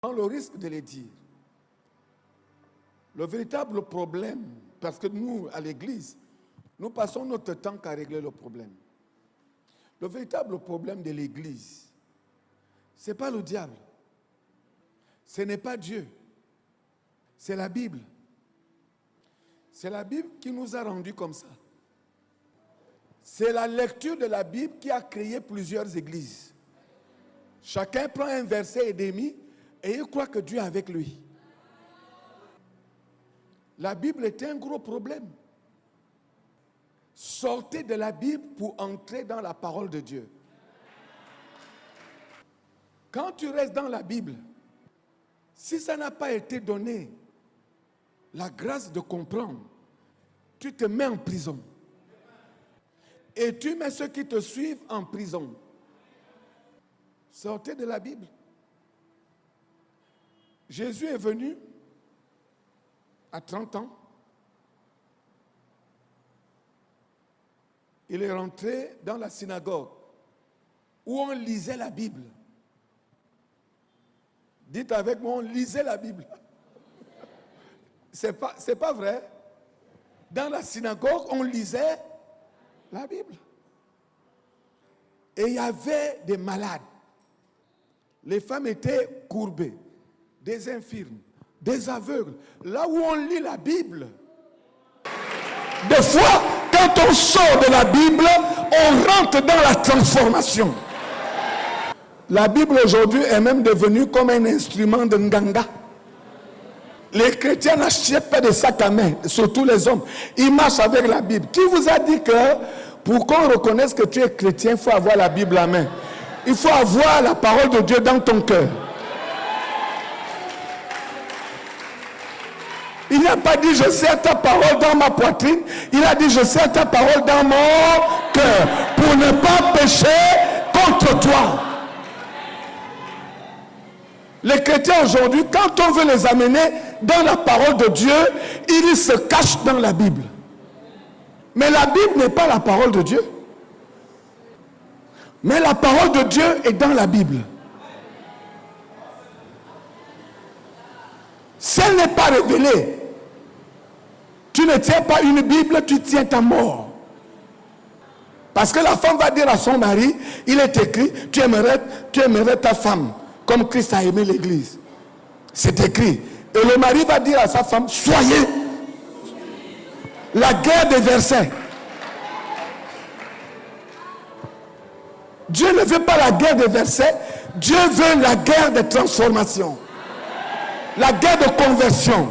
prends le risque de les dire. Le véritable problème, parce que nous, à l'Église, nous passons notre temps qu'à régler le problème. Le véritable problème de l'Église, ce n'est pas le diable. Ce n'est pas Dieu. C'est la Bible. C'est la Bible qui nous a rendus comme ça. C'est la lecture de la Bible qui a créé plusieurs églises. Chacun prend un verset et demi et il croit que Dieu est avec lui. La Bible est un gros problème. Sortez de la Bible pour entrer dans la parole de Dieu. Quand tu restes dans la Bible, si ça n'a pas été donné, la grâce de comprendre, tu te mets en prison. Et tu mets ceux qui te suivent en prison. Sortez de la Bible. Jésus est venu à 30 ans. Il est rentré dans la synagogue où on lisait la Bible. Dites avec moi, on lisait la Bible. C'est pas vrai. Dans la synagogue, on lisait la Bible. Et il y avait des malades. Les femmes étaient courbées, des infirmes, des aveugles. Là où on lit la Bible, des fois, quand on sort de la Bible, on rentre dans la transformation. La Bible aujourd'hui est même devenue comme un instrument de nganga. Les chrétiens n'achètent pas de sacs à main, surtout les hommes. Ils marchent avec la Bible. Qui vous a dit que pour qu'on reconnaisse que tu es chrétien, il faut avoir la Bible à main? Il faut avoir la parole de Dieu dans ton cœur. Il n'a pas dit je serre ta parole dans ma poitrine. Il a dit je serre ta parole dans mon cœur pour ne pas pécher contre toi. Les chrétiens aujourd'hui, quand on veut les amener dans la parole de Dieu, ils se cachent dans la Bible. Mais la Bible n'est pas la parole de Dieu. Mais la parole de Dieu est dans la Bible. Si elle n'est pas révélée, tu ne tiens pas une Bible, tu tiens ta mort. Parce que la femme va dire à son mari, il est écrit, tu aimerais ta femme comme Christ a aimé l'église. C'est écrit. Et le mari va dire à sa femme, soyez. La guerre des versets. Dieu ne veut pas la guerre des versets. Dieu veut la guerre de transformation. La guerre de conversion.